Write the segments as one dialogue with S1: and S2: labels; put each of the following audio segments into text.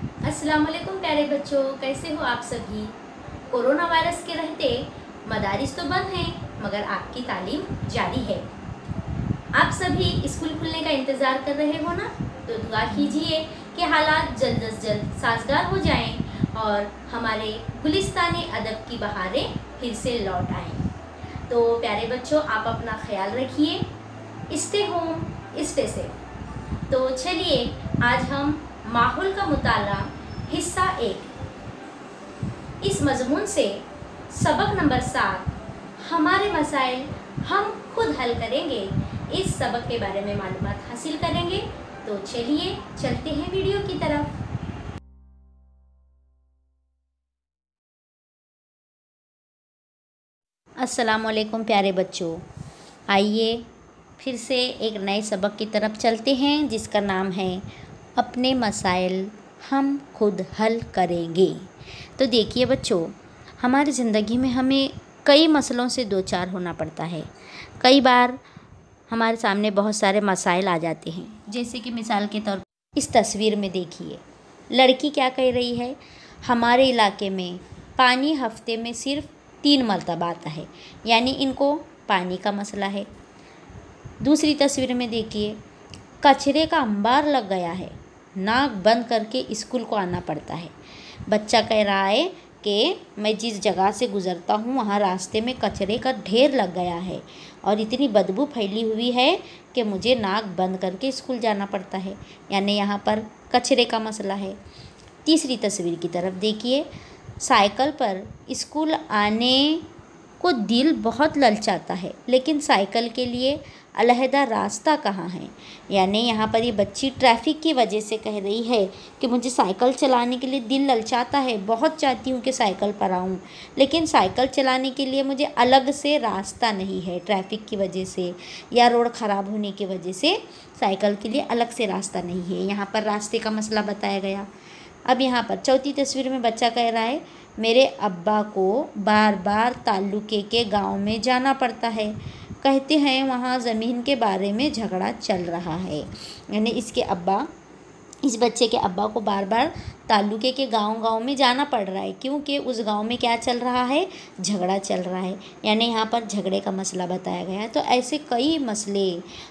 S1: अस्सलाम वालेकुम प्यारे बच्चों, कैसे हो आप सभी। कोरोना वायरस के रहते मदारिस तो बंद हैं, मगर आपकी तालीम जारी है। आप सभी स्कूल खुलने का इंतज़ार कर रहे हो ना, तो दुआ कीजिए कि हालात जल्द अज जल्द साजगार हो जाएं और हमारे गुलिस्तानी अदब की बहारें फिर से लौट आएं। तो प्यारे बच्चों, आप अपना ख्याल रखिए, स्टे होम स्टे सेफ। तो चलिए आज हम माहौल का मुताला हिस्सा 1 इस मजमून से सबक नंबर 7 हमारे मसाइल हम खुद हल करेंगे, इस सबक के बारे में मालूमात हासिल करेंगे। तो चलिए चलते हैं वीडियो की तरफ। अस्सलाम वालेकुम प्यारे बच्चों, आइए फिर से एक नए सबक की तरफ चलते हैं जिसका नाम है अपने मसाइल हम खुद हल करेंगे। तो देखिए बच्चों, हमारी ज़िंदगी में हमें कई मसलों से दो चार होना पड़ता है। कई बार हमारे सामने बहुत सारे मसाइल आ जाते हैं, जैसे कि मिसाल के तौर पर इस तस्वीर में देखिए, लड़की क्या कह रही है, हमारे इलाके में पानी हफ्ते में सिर्फ 3 मरतबा आता है, यानी इनको पानी का मसला है। दूसरी तस्वीर में देखिए, कचरे का अंबार लग गया है, नाक बंद करके स्कूल को आना पड़ता है। बच्चा कह रहा है कि मैं जिस जगह से गुज़रता हूँ वहाँ रास्ते में कचरे का ढेर लग गया है और इतनी बदबू फैली हुई है कि मुझे नाक बंद करके स्कूल जाना पड़ता है, यानी यहाँ पर कचरे का मसला है। तीसरी तस्वीर की तरफ देखिए, साइकिल पर स्कूल आने को दिल बहुत ललचाता है, लेकिन साइकिल के लिए अलहदा रास्ता कहाँ है। यानी यहाँ पर ये बच्ची ट्रैफिक की वजह से कह रही है कि मुझे साइकिल चलाने के लिए दिल ललचाता है, बहुत चाहती हूँ कि साइकिल पर आऊँ, लेकिन साइकिल चलाने के लिए मुझे अलग से रास्ता नहीं है, ट्रैफिक की वजह से या रोड ख़राब होने की वजह से साइकिल के लिए अलग से रास्ता नहीं है। यहाँ पर रास्ते का मसला बताया गया। अब यहाँ पर चौथी तस्वीर में बच्चा कह रहा है, मेरे अब्बा को बार बार ताल्लुके के गांव में जाना पड़ता है, कहते हैं वहाँ ज़मीन के बारे में झगड़ा चल रहा है। यानी इस बच्चे के अब्बा को बार बार ताल्लुके के गांव में जाना पड़ रहा है, क्योंकि उस गांव में क्या चल रहा है, झगड़ा चल रहा है। यानी यहाँ पर झगड़े का मसला बताया गया है। तो ऐसे कई मसले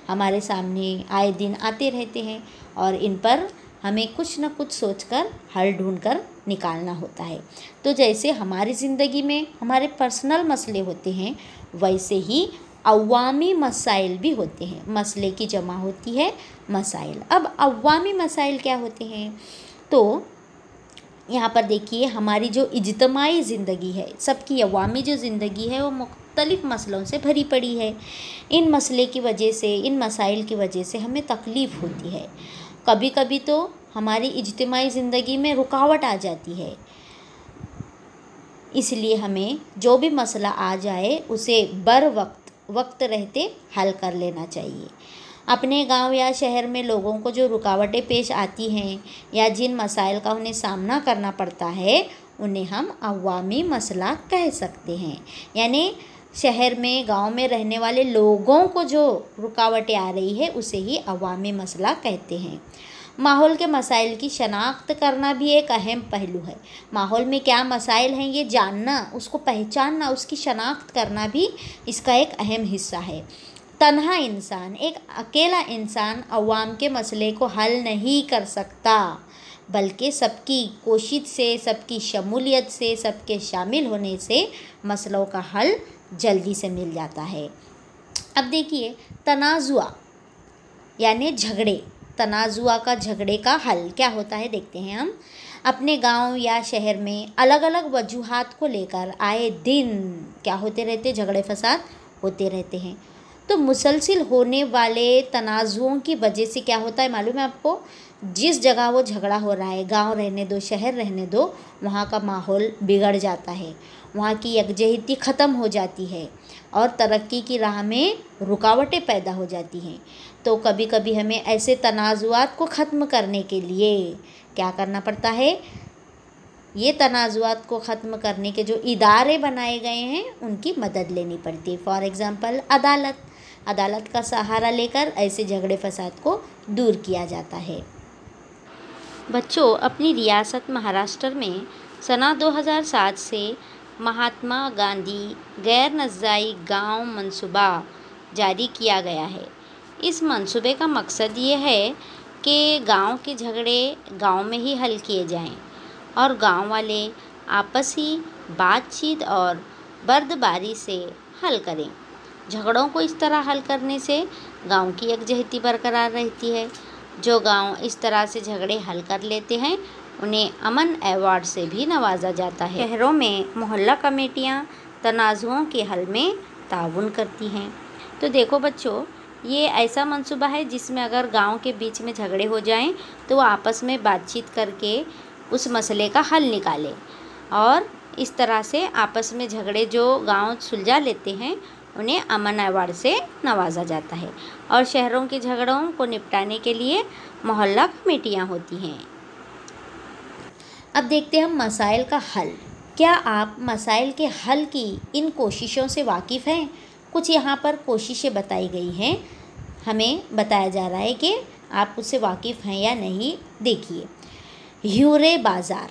S1: हमारे सामने आए दिन आते रहते हैं और इन पर हमें कुछ न कुछ सोचकर हल ढूंढकर निकालना होता है। तो जैसे हमारी ज़िंदगी में हमारे पर्सनल मसले होते हैं, वैसे ही अवामी मसाइल भी होते हैं। मसले की जमा होती है मसाइल। अब अवामी मसाइल क्या होते हैं, तो यहाँ पर देखिए, हमारी जो इज्तमाई ज़िंदगी है, सबकी अवामी जो ज़िंदगी है वो मुख्तलिफ़ मसलों से भरी पड़ी है। इन मसले की वजह से, इन मसाइल की वजह से हमें तकलीफ़ होती है। कभी कभी तो हमारी इज्तिमाई ज़िंदगी में रुकावट आ जाती है, इसलिए हमें जो भी मसला आ जाए उसे वक्त रहते हल कर लेना चाहिए। अपने गांव या शहर में लोगों को जो रुकावटें पेश आती हैं या जिन मसाइल का उन्हें सामना करना पड़ता है, उन्हें हम अवामी मसला कह सकते हैं। यानी शहर में, गांव में रहने वाले लोगों को जो रुकावटें आ रही है उसे ही अवामी मसला कहते हैं। माहौल के मसाइल की शनाख्त करना भी एक अहम पहलू है। माहौल में क्या मसाइल हैं ये जानना, उसको पहचानना, उसकी शनाख्त करना भी इसका एक अहम हिस्सा है। तन्हा इंसान, एक अकेला इंसान अवाम के मसले को हल नहीं कर सकता, बल्कि सबकी कोशिश से, सबकी शमूलियत से, सबके शामिल होने से मसलों का हल जल्दी से मिल जाता है। अब देखिए, तनाज़ुआ यानी झगड़े, तनाज़ुआ का झगड़े का हल क्या होता है देखते हैं हम। अपने गांव या शहर में अलग अलग वजूहात को लेकर आए दिन क्या होते रहते, झगड़े फसाद होते रहते हैं। तो मुसलसिल होने वाले तनाज़ुओं की वजह से क्या होता है मालूम है आपको, जिस जगह वो झगड़ा हो रहा है, गांव रहने दो, शहर रहने दो, वहाँ का माहौल बिगड़ जाता है, वहाँ की यकजहती ख़त्म हो जाती है और तरक्की की राह में रुकावटें पैदा हो जाती हैं। तो कभी कभी हमें ऐसे तनाज़ुआत को ख़त्म करने के लिए क्या करना पड़ता है, ये तनाज़ुआत को ख़त्म करने के जो इदारे बनाए गए हैं उनकी मदद लेनी पड़ती है। फॉर एग्ज़ाम्पल अदालत का सहारा लेकर ऐसे झगड़े फसाद को दूर किया जाता है। बच्चों, अपनी रियासत महाराष्ट्र में सना 2007 से महात्मा गांधी गैर नज़ाई गांव मंसूबा जारी किया गया है। इस मंसूबे का मकसद ये है कि गांव के झगड़े गांव में ही हल किए जाएं और गांव वाले आपसी बातचीत और बर्दबारी से हल करें। झगड़ों को इस तरह हल करने से गांव की यकजहती बरकरार रहती है। जो गांव इस तरह से झगड़े हल कर लेते हैं उन्हें अमन अवार्ड से भी नवाजा जाता है। शहरों में मोहल्ला कमेटियां तनाज़ुओं के हल में ताउन करती हैं। तो देखो बच्चों, ये ऐसा मंसूबा है जिसमें अगर गांव के बीच में झगड़े हो जाएं तो वो आपस में बातचीत करके उस मसले का हल निकालें और इस तरह से आपस में झगड़े जो गांव सुलझा लेते हैं उन्हें अमन अवार्ड से नवाजा जाता है। और शहरों के झगड़ों को निपटाने के लिए मोहल्ला कमेटियां होती हैं। अब देखते हैं हम मसाइल का हल। क्या आप मसाइल के हल की इन कोशिशों से वाकिफ़ हैं? कुछ यहाँ पर कोशिशें बताई गई हैं। हमें बताया जा रहा है कि आप उससे वाकिफ़ हैं या नहीं। देखिए, हिवरे बाज़ार,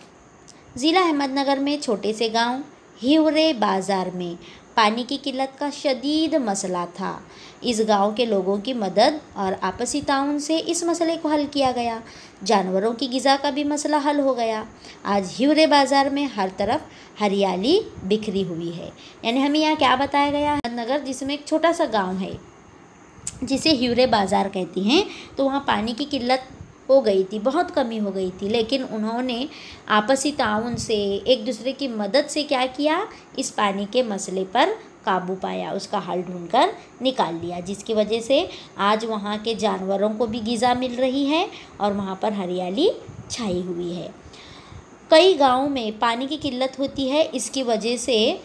S1: ज़िला अहमदनगर में छोटे से गांव हिवरे बाज़ार में पानी की किल्लत का शदीद मसला था। इस गांव के लोगों की मदद और आपसी ताउन से इस मसले को हल किया गया। जानवरों की ग़िज़ा का भी मसला हल हो गया। आज हिवरे बाज़ार में हर तरफ हरियाली बिखरी हुई है। यानी हमें यहाँ क्या बताया गया है, अहमदनगर जिसमें एक छोटा सा गाँव है जिसे हिवरे बाज़ार कहती हैं, तो वहाँ पानी की किल्लत हो गई थी, बहुत कमी हो गई थी, लेकिन उन्होंने आपसी ताउन से एक दूसरे की मदद से क्या किया, इस पानी के मसले पर काबू पाया, उसका हल ढूंढकर निकाल लिया, जिसकी वजह से आज वहाँ के जानवरों को भी ग़िज़ा मिल रही है और वहाँ पर हरियाली छाई हुई है। कई गाँव में पानी की किल्लत होती है, इसकी वजह से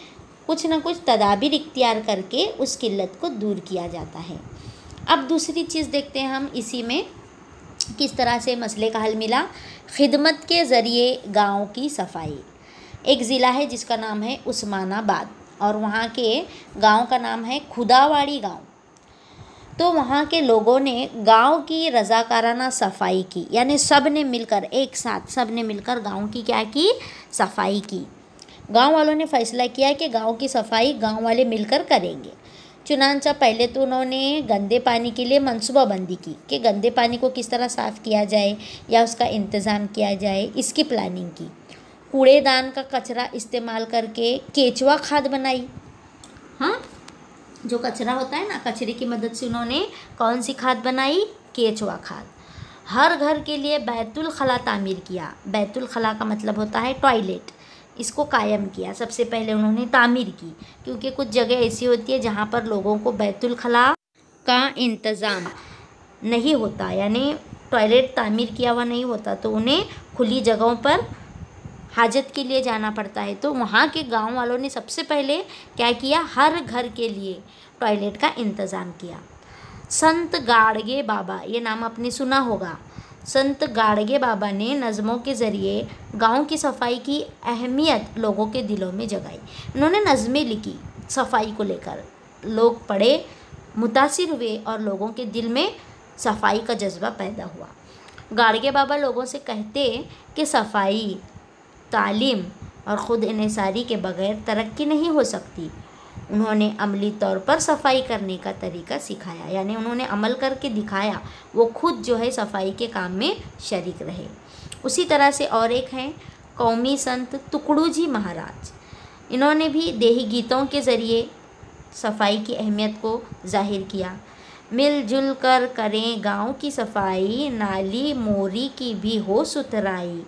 S1: कुछ न कुछ तदाबीर इख्तियार करके उस किल्लत को दूर किया जाता है। अब दूसरी चीज़ देखते हैं हम इसी में किस तरह से मसले का हल मिला। खिदमत के ज़रिए गांव की सफाई। एक ज़िला है जिसका नाम है उस्मानाबाद और वहाँ के गांव का नाम है खुदावाड़ी गांव। तो वहाँ के लोगों ने गांव की रज़ाकाराना सफाई की, यानी सब ने मिलकर एक साथ सब ने मिलकर गांव की क्या की, सफाई की। गांव वालों ने फ़ैसला किया कि गांव की सफाई गांव वाले मिलकर करेंगे। चुनांचा पहले तो उन्होंने गंदे पानी के लिए मनसूबाबंदी की कि गंदे पानी को किस तरह साफ़ किया जाए या उसका इंतज़ाम किया जाए, इसकी प्लानिंग की। कूड़ेदान का कचरा इस्तेमाल करके केचुआ खाद बनाई। हाँ, जो कचरा होता है ना, कचरे की मदद से उन्होंने कौन सी खाद बनाई, केचुआ खाद। हर घर के लिए बैतुल खला तामीर किया। बैतुल खला का मतलब होता है टॉयलेट। इसको कायम किया, सबसे पहले उन्होंने तामीर की, क्योंकि कुछ जगह ऐसी होती है जहाँ पर लोगों को बैतुल खला का इंतज़ाम नहीं होता, यानी टॉयलेट तामीर किया हुआ नहीं होता, तो उन्हें खुली जगहों पर हाजत के लिए जाना पड़ता है। तो वहाँ के गांव वालों ने सबसे पहले क्या किया, हर घर के लिए टॉयलेट का इंतज़ाम किया। संत गाड़गे बाबा, ये नाम आपने सुना होगा। संत गाड़गे बाबा ने नज़मों के ज़रिए गांव की सफाई की अहमियत लोगों के दिलों में जगाई। उन्होंने नज़में लिखी सफाई को लेकर, लोग पढ़े, मुतासिर हुए और लोगों के दिल में सफाई का जज्बा पैदा हुआ। गाड़गे बाबा लोगों से कहते कि सफाई, तालीम और ख़ुद इन्हिसारी के बग़ैर तरक्की नहीं हो सकती। उन्होंने अमली तौर पर सफाई करने का तरीका सिखाया, यानी उन्होंने अमल करके दिखाया, वो खुद जो है सफाई के काम में शरीक रहे। उसी तरह से और एक हैं कौमी संत तुकड़ू जी महाराज। इन्होंने भी देही गीतों के ज़रिए सफाई की अहमियत को जाहिर किया। मिलजुल कर करें गांव की सफाई, नाली मोरी की भी हो सुथराई,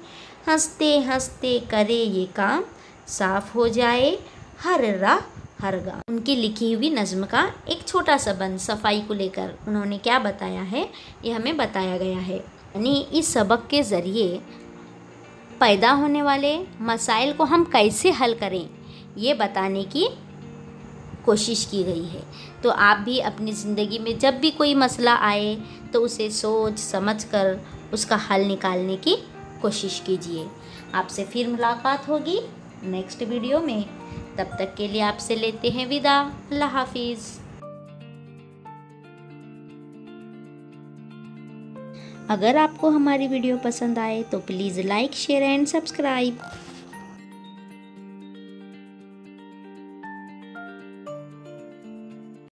S1: हंसते हंसते करे ये काम, साफ हो जाए हर राह हर गाँव। उनकी लिखी हुई नज़्म का एक छोटा सा बंद सफाई को लेकर उन्होंने क्या बताया है, ये हमें बताया गया है। यानी इस सबक के ज़रिए पैदा होने वाले मसाइल को हम कैसे हल करें, ये बताने की कोशिश की गई है। तो आप भी अपनी ज़िंदगी में जब भी कोई मसला आए तो उसे सोच समझ कर उसका हल निकालने की कोशिश कीजिए। आपसे फिर मुलाकात होगी नेक्स्ट वीडियो में। तब तक के लिए आपसे लेते हैं विदा। अल्लाह हाफिज़। अगर आपको हमारी वीडियो पसंद आए तो please like share and subscribe.